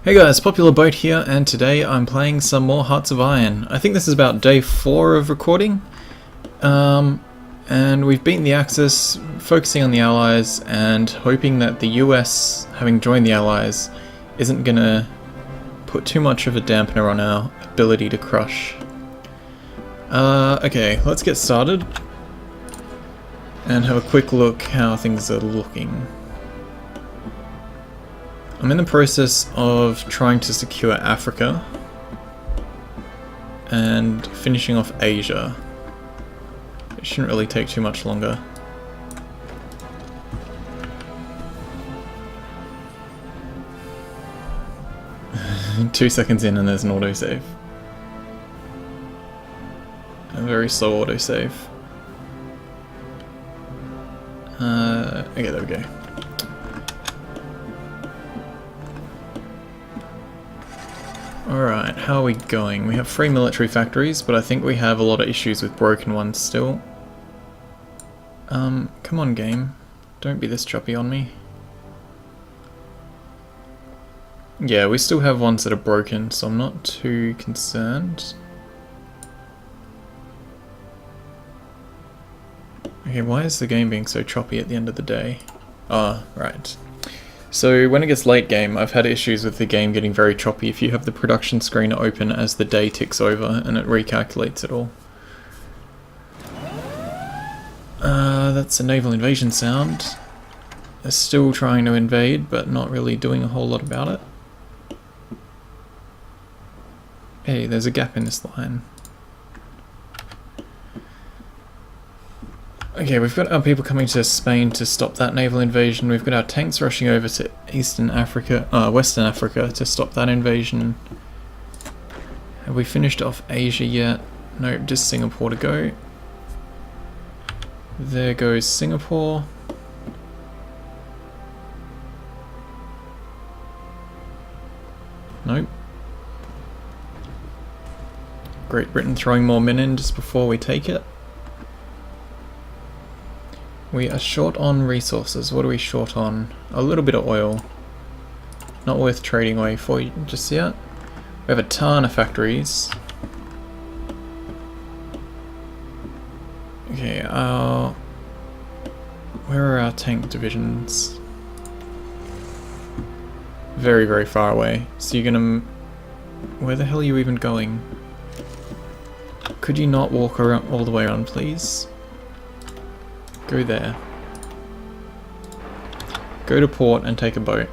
Hey guys, Popular Boat here, and today I'm playing some more Hearts of Iron. I think this is about day 4 of recording, and we've beaten the Axis, focusing on the Allies, and hoping that the US, having joined the Allies, isn't gonna put too much of a dampener on our ability to crush. Okay, let's get started, and have a quick look how things are looking. I'm in the process of trying to secure Africa and finishing off Asia. It shouldn't really take too much longer. Two seconds in and there's an autosave. A very slow autosave. Okay, there we go. Alright, how are we going? We have 3 military factories, but I think we have a lot of issues with broken ones still. Come on game. Don't be this choppy on me. Yeah, we still have ones that are broken, so I'm not too concerned. Okay, why is the game being so choppy at the end of the day? Ah, right. So when it gets late game, I've had issues with the game getting very choppy if you have the production screen open as the day ticks over and it recalculates it all. That's a naval invasion sound. They're still trying to invade, but not really doing a whole lot about it. Hey, there's a gap in this line. Okay, we've got our people coming to Spain to stop that naval invasion. We've got our tanks rushing over to Western Africa to stop that invasion. Have we finished off Asia yet? Nope, just Singapore to go. There goes Singapore. Nope. Great Britain throwing more men in just before we take it. We are short on resources. What are we short on? A little bit of oil. Not worth trading away for just yet. We have a ton of factories. Okay, where are our tank divisions? Very, very far away. So you're gonna... Where the hell are you even going? Could you not walk around all the way around, please? Go there. Go to port and take a boat.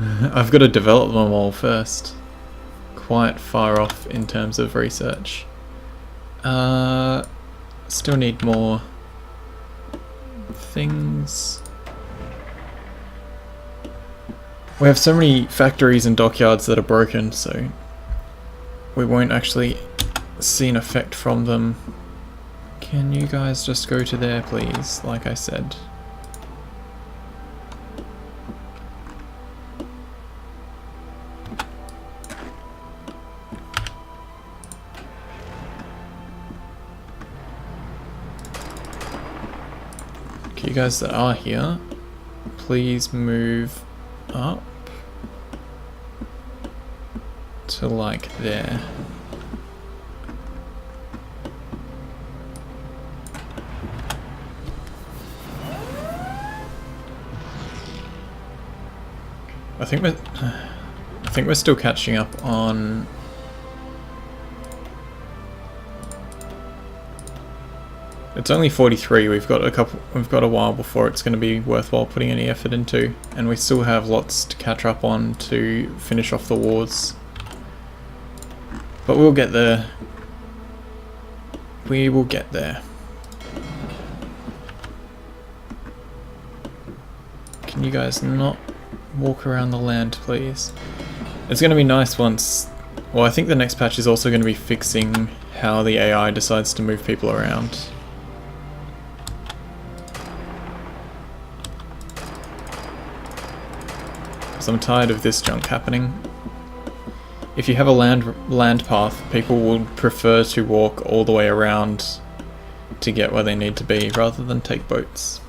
I've got to develop them all first. Quite far off in terms of research. Still need more things. We have so many factories and dockyards that are broken, so we won't actually see an effect from them. Can you guys just go to there, please, like I said? Okay, you guys that are here, please move up to like there. I think we're still catching up on... It's only 43. We've got a while before it's going to be worthwhile putting any effort into, and we still have lots to catch up on to finish off the wars. But we'll get there. We will get there. Can you guys not walk around the land, please? It's going to be nice once... Well, I think the next patch is also going to be fixing how the AI decides to move people around. Because I'm tired of this junk happening. If you have a land path, people will prefer to walk all the way around to get where they need to be, rather than take boats.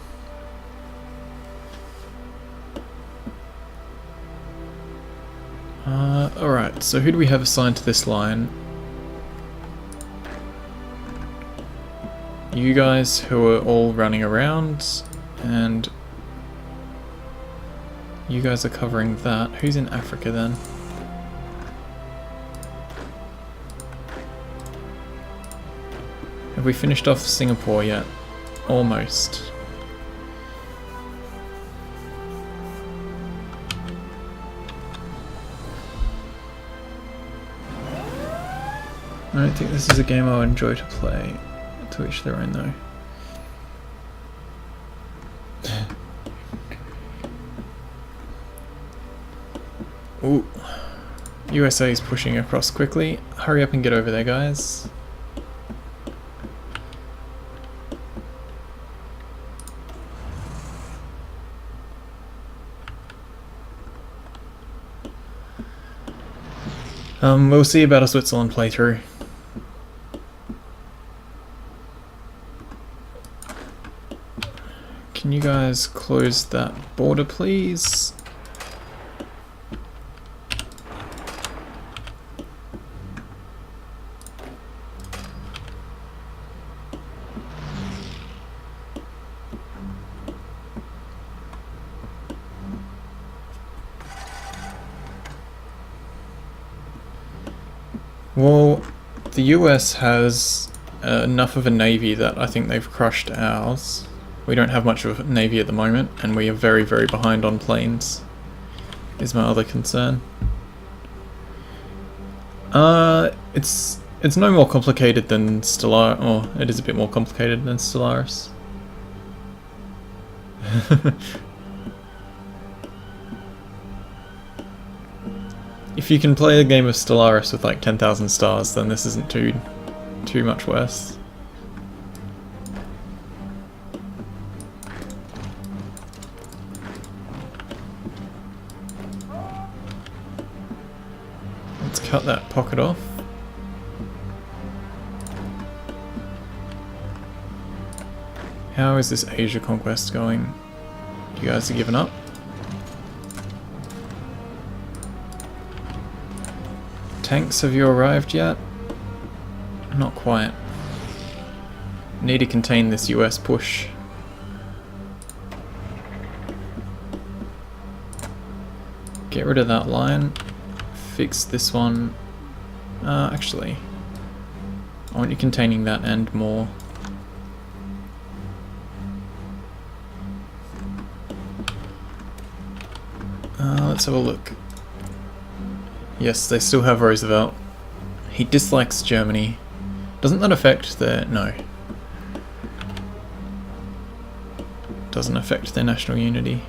Alright, so who do we have assigned to this line? You guys who are all running around, and you guys are covering that. Who's in Africa then? Have we finished off Singapore yet? Almost. I don't think this is a game I'll enjoy to play. To each their own though. Ooh. USA is pushing across quickly. Hurry up and get over there, guys. We'll see about a Switzerland playthrough. Can you guys close that border, please? Well, the US has enough of a navy that I think they've crushed ours. We don't have much of a navy at the moment, and we are very, very behind on planes, is my other concern. It's no more complicated than Stellaris, or it is a bit more complicated than Stellaris. If you can play a game of Stellaris with like 10,000 stars, then this isn't too much worse. Let's cut that pocket off. How is this Asia conquest going? You guys are giving up? Tanks, have you arrived yet? Not quite. Need to contain this US push. Get rid of that line. Fix this one. Actually, I want you containing that and more. Let's have a look. Yes, they still have Roosevelt. He dislikes Germany. Doesn't that affect their... no. Doesn't affect their national unity.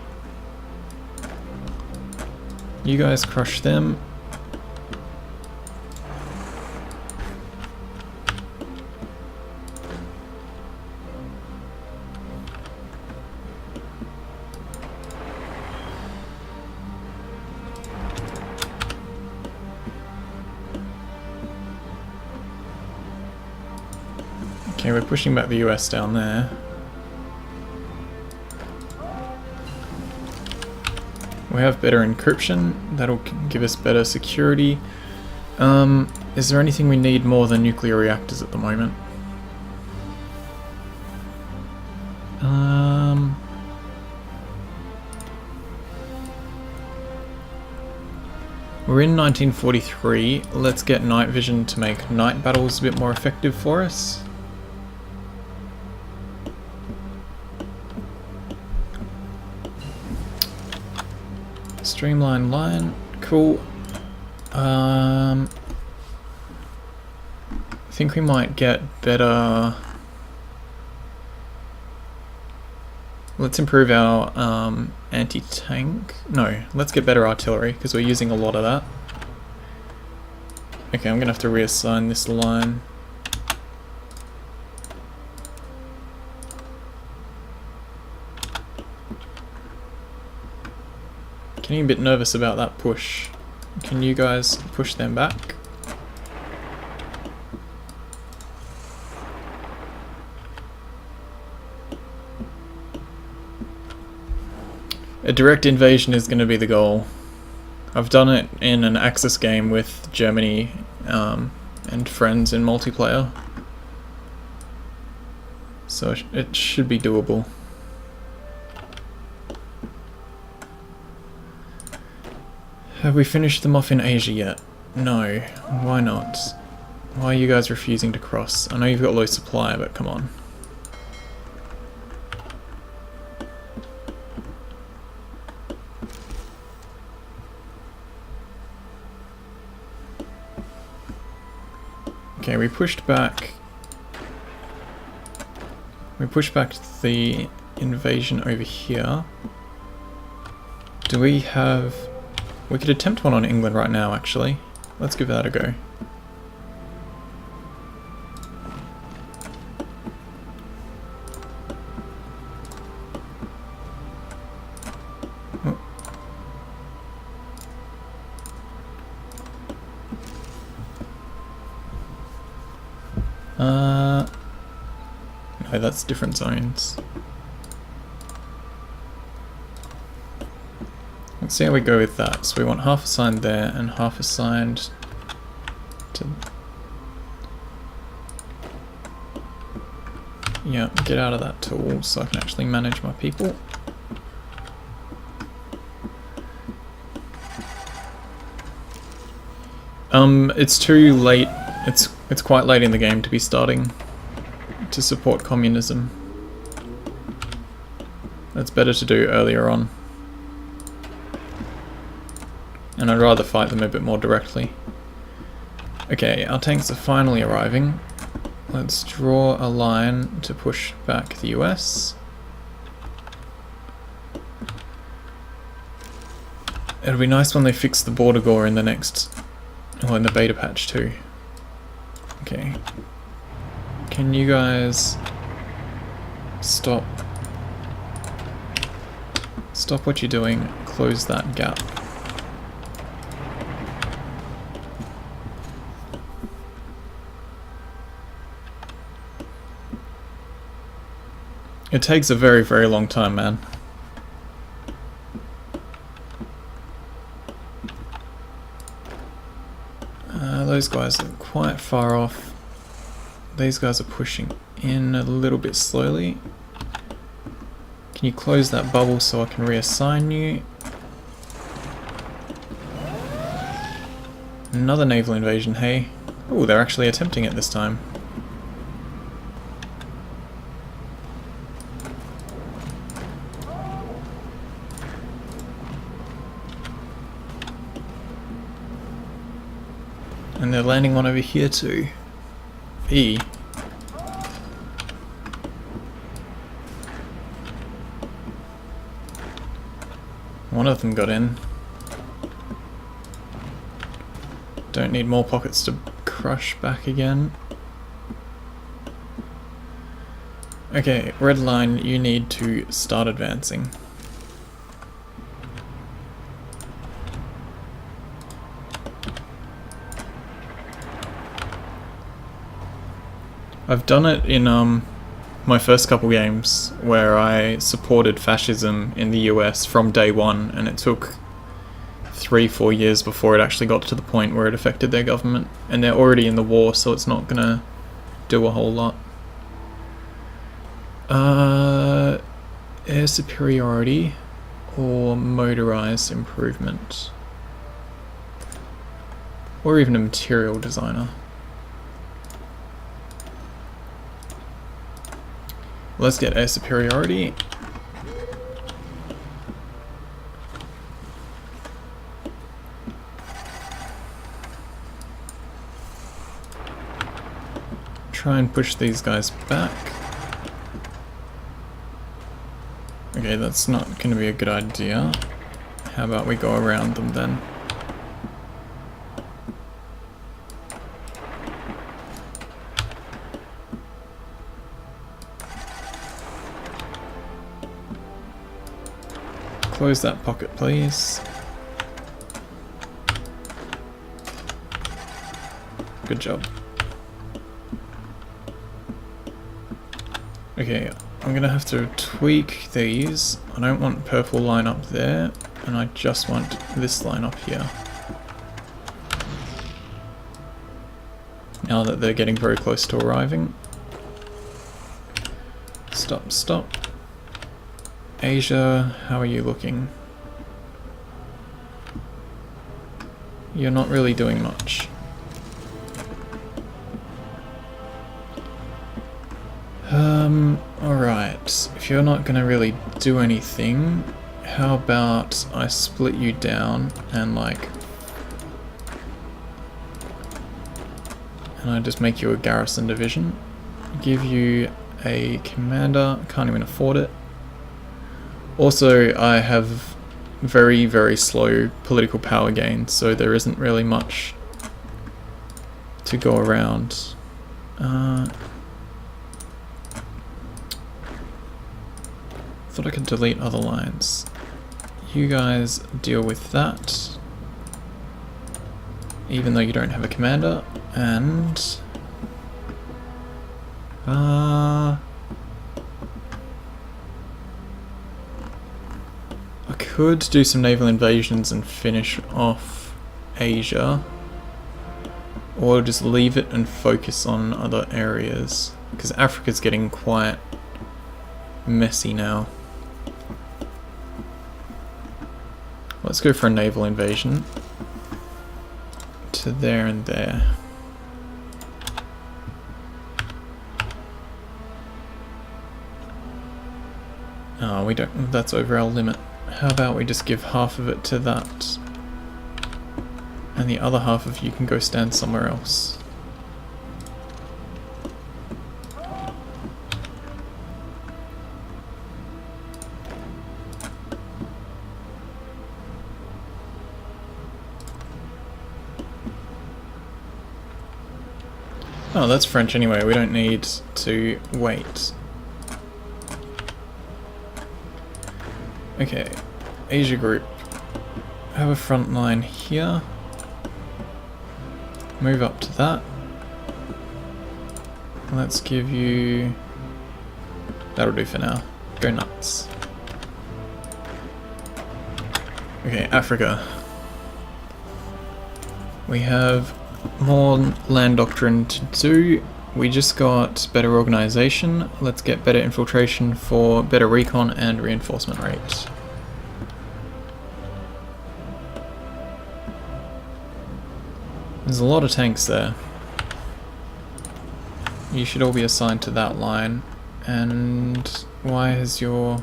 You guys crush them. Okay, we're pushing back the US down there. We have better encryption, that'll give us better security. Is there anything we need more than nuclear reactors at the moment? We're in 1943, let's get night vision to make night battles a bit more effective for us. Streamline line, cool. I think we might get better. Let's improve our anti-tank. No, let's get better artillery because we're using a lot of that. Okay, I'm gonna have to reassign this line. Getting a bit nervous about that push. Can you guys push them back? A direct invasion is going to be the goal. I've done it in an Axis game with Germany and friends in multiplayer, so it should be doable. Have we finished them off in Asia yet? No. Why not? Why are you guys refusing to cross? I know you've got low supply, but come on. Okay, we pushed back. We pushed back the invasion over here. Do we have... We could attempt one on England right now, actually. Let's give that a go. No, that's different zones. Let's see how we go with that. So we want half assigned there and half assigned to... Yeah, get out of that tool so I can actually manage my people. It's too late. It's quite late in the game to be starting to support communism. It's better to do earlier on. And I'd rather fight them a bit more directly. Okay, our tanks are finally arriving. Let's draw a line to push back the US. It'll be nice when they fix the border gore in the next... or in the beta patch too. Okay. Can you guys... stop what you're doing, close that gap. It takes a very, very long time, man. Those guys are quite far off. These guys are pushing in a little bit slowly. Can you close that bubble so I can reassign you? Another naval invasion, hey. Oh, they're actually attempting it this time. And they're landing one over here too. E. One of them got in. Don't need more pockets to crush back again. Okay, red line, you need to start advancing. I've done it in my first couple games where I supported fascism in the US from day one, and it took 3-4 years before it actually got to the point where it affected their government, and they're already in the war, so it's not gonna do a whole lot. Air superiority or motorized improvement, or even a material designer. Let's get air superiority. Try and push these guys back. Okay, that's not going to be a good idea. How about we go around them then? Close that pocket, please. Good job. Okay, I'm gonna have to tweak these. I don't want purple line up there. and I just want this line up here. Now that they're getting very close to arriving. Stop, stop. Asia, how are you looking? You're not really doing much. Alright, if you're not gonna really do anything, how about I split you down and I just make you a garrison division, give you a commander, can't even afford it. Also, I have very, very slow political power gain, so there isn't really much to go around. Thought I could delete other lines. You guys deal with that, even though you don't have a commander, and I could do some naval invasions and finish off Asia, or just leave it and focus on other areas, because Africa's getting quite messy now. Let's go for a naval invasion to there and there. Oh, we don't, that's over our limit. How about we just give half of it to that, and the other half of you can go stand somewhere else. Oh, that's French anyway, we don't need to wait. Okay, Asia group. Have a front line here. Move up to that. Let's give you... That'll do for now. Go nuts. Okay, Africa. We have more land doctrine to do. We just got better organization. Let's get better infiltration for better recon and reinforcement rate. There's a lot of tanks there. You should all be assigned to that line. And why has your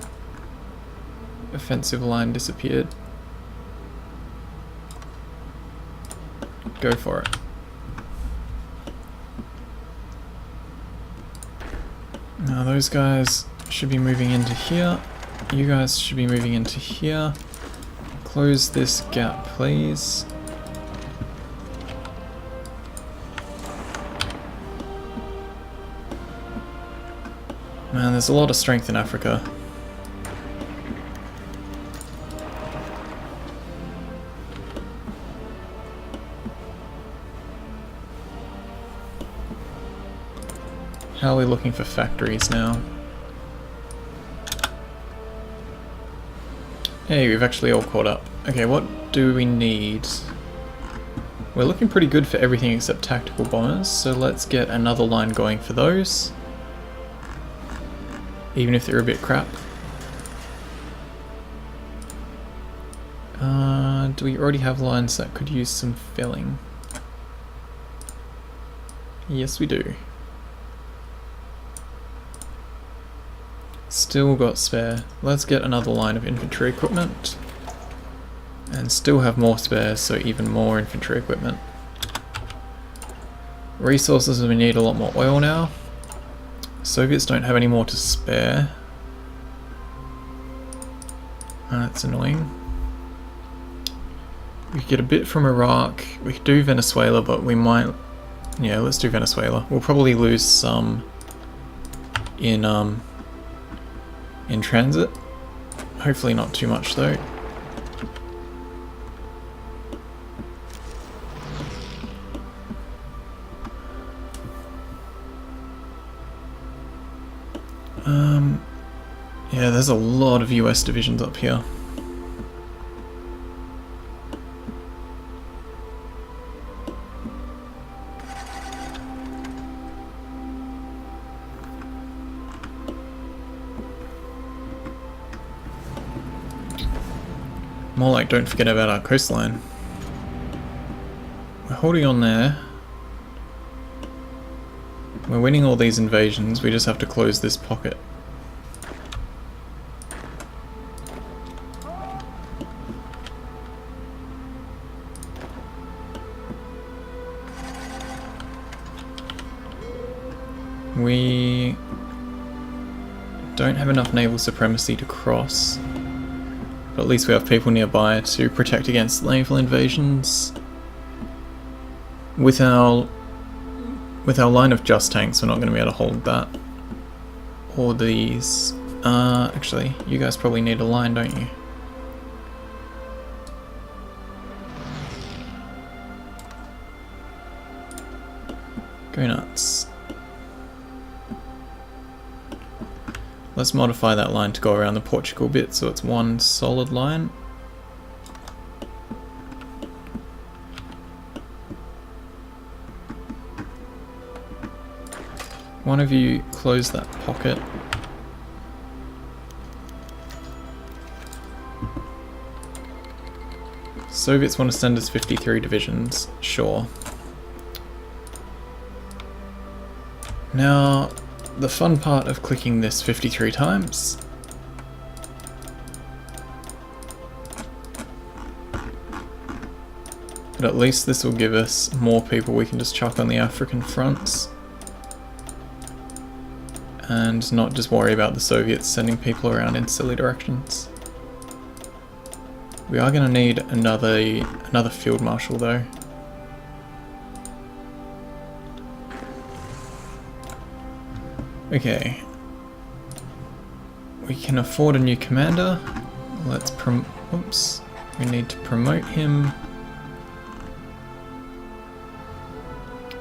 offensive line disappeared? Go for it. Now those guys should be moving into here. You guys should be moving into here. Close this gap, please. Man, there's a lot of strength in Africa. How are we looking for factories now? Hey, we've actually all caught up. Okay, what do we need? We're looking pretty good for everything except tactical bombers, so let's get another line going for those. Even if they're a bit crap. Do we already have lines that could use some filling? Yes, we do. Still got spare. Let's get another line of infantry equipment. And still have more spare, so even more infantry equipment. Resources, we need a lot more oil now. Soviets don't have any more to spare. That's annoying. We could get a bit from Iraq. We could do Venezuela, but we might... Yeah, let's do Venezuela. We'll probably lose some in transit. Hopefully not too much though. Yeah, there's a lot of US divisions up here. More like don't forget about our coastline. We're holding on there. We're winning all these invasions, we just have to close this pocket. We don't have enough naval supremacy to cross, but at least we have people nearby to protect against naval invasions. With our line of just tanks, we're not going to be able to hold that. Or these. Actually, you guys probably need a line, don't you? Go nuts. Let's modify that line to go around the Portugal bit so it's one solid line. One of you close that pocket. Soviets want to send us 53 divisions, sure. Now, the fun part of clicking this 53 times but at least this will give us more people we can just chuck on the African fronts and not just worry about the Soviets sending people around in silly directions. We are going to need another field marshal though. Okay. We can afford a new commander. Let's oops. We need to promote him.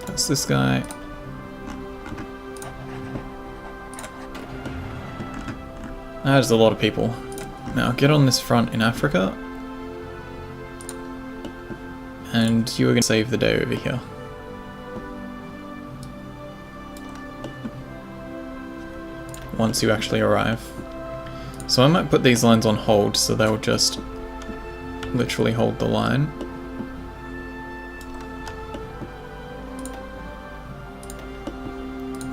That's this guy. That is a lot of people. Now get on this front in Africa. And you are going to save the day over here. Once you actually arrive. So I might put these lines on hold so they'll just literally hold the line.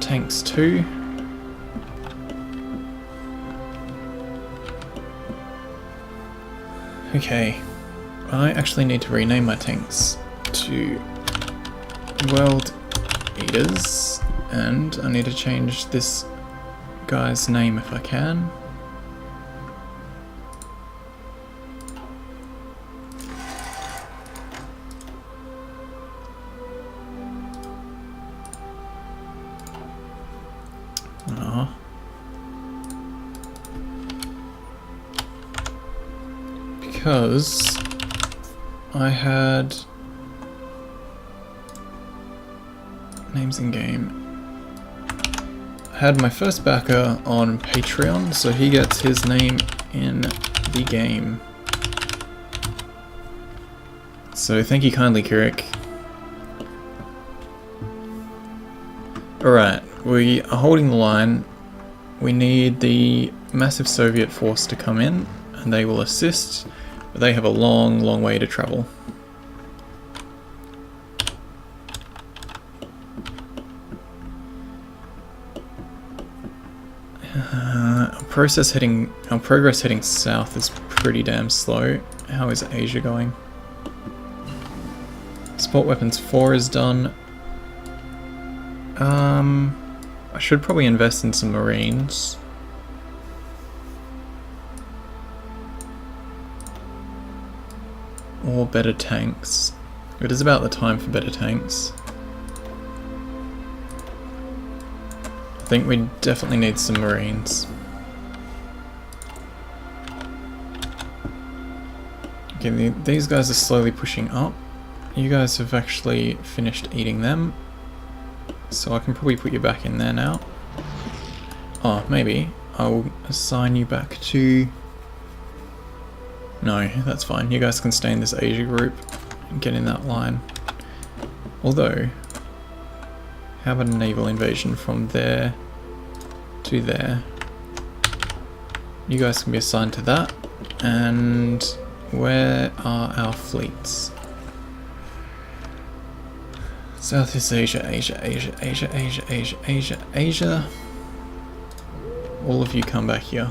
Tanks 2. Okay, I actually need to rename my tanks to World Eaters, and I need to change this guy's name if I can. Because I had names in game. I had my first backer on Patreon, so he gets his name in the game. So thank you kindly, Kirik. Alright, we are holding the line. We need the massive Soviet force to come in, and they will assist, but they have a long, long way to travel. Our progress heading south is pretty damn slow. How is Asia going? Sport weapons 4 is done. I should probably invest in some marines. Or better tanks. It is about the time for better tanks. I think we definitely need some marines. Okay, these guys are slowly pushing up. You guys have actually finished eating them. So I can probably put you back in there now. Oh, maybe. I'll assign you back to... No, that's fine. You guys can stay in this Asia group and get in that line. Although, how about a naval invasion from there to there? You guys can be assigned to that, and Where are our fleets? Southeast Asia, Asia, Asia, Asia, Asia, Asia, Asia, Asia. All of you come back here.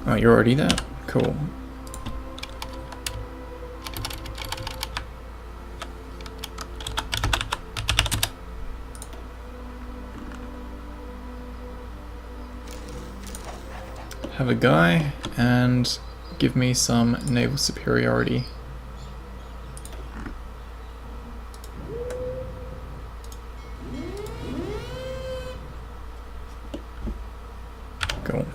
Oh, you're already there? Cool. Have a guy and give me some naval superiority. Cool.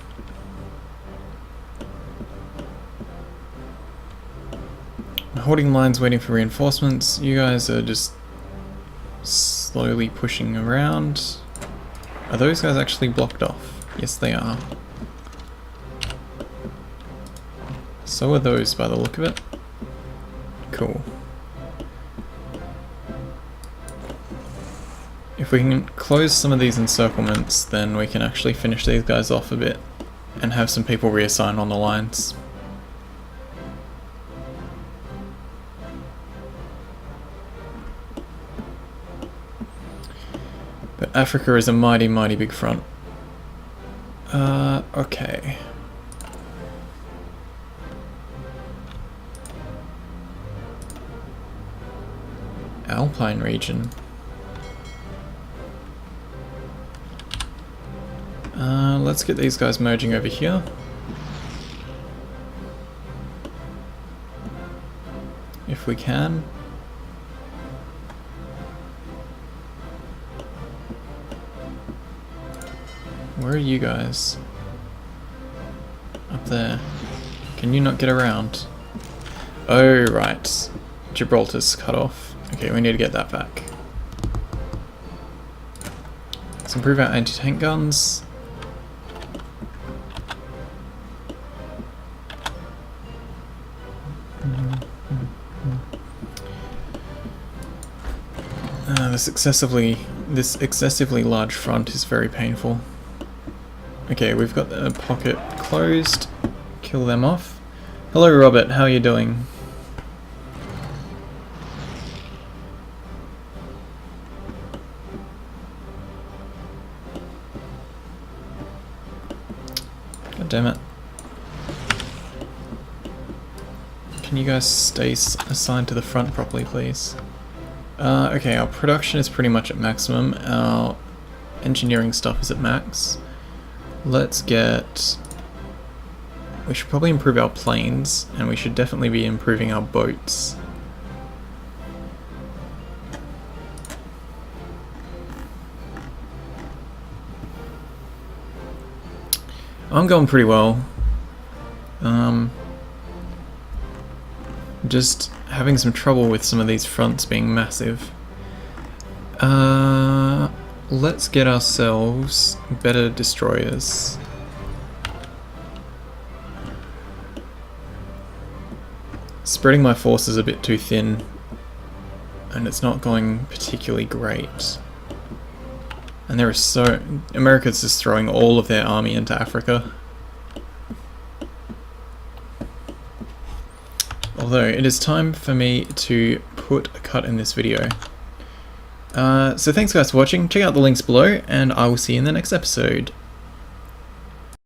Holding lines waiting for reinforcements. You guys are just slowly pushing around. Are those guys actually blocked off? Yes, they are. So are those by the look of it. Cool. If we can close some of these encirclements, then we can actually finish these guys off a bit and have some people reassign on the lines. But Africa is a mighty, mighty big front. Okay. Alpine region. Let's get these guys merging over here. If we can. Where are you guys? Up there. Can you not get around? Oh, right. Gibraltar's cut off. Okay, we need to get that back. Let's improve our anti-tank guns. This excessively large front is very painful. Okay, we've got the pocket closed. Kill them off. Hello, Robert. How are you doing? God damn it. Can you guys stay assigned to the front properly, please? Okay, our production is pretty much at maximum. Our engineering stuff is at max. Let's get... We should probably improve our planes, and we should definitely be improving our boats. I'm going pretty well. Just having some trouble with some of these fronts being massive. Let's get ourselves better destroyers. Spreading my forces a bit too thin, and it's not going particularly great. And there is America's just throwing all of their army into Africa. Although it is time for me to put a cut in this video. So thanks guys for watching, check out the links below, and I will see you in the next episode.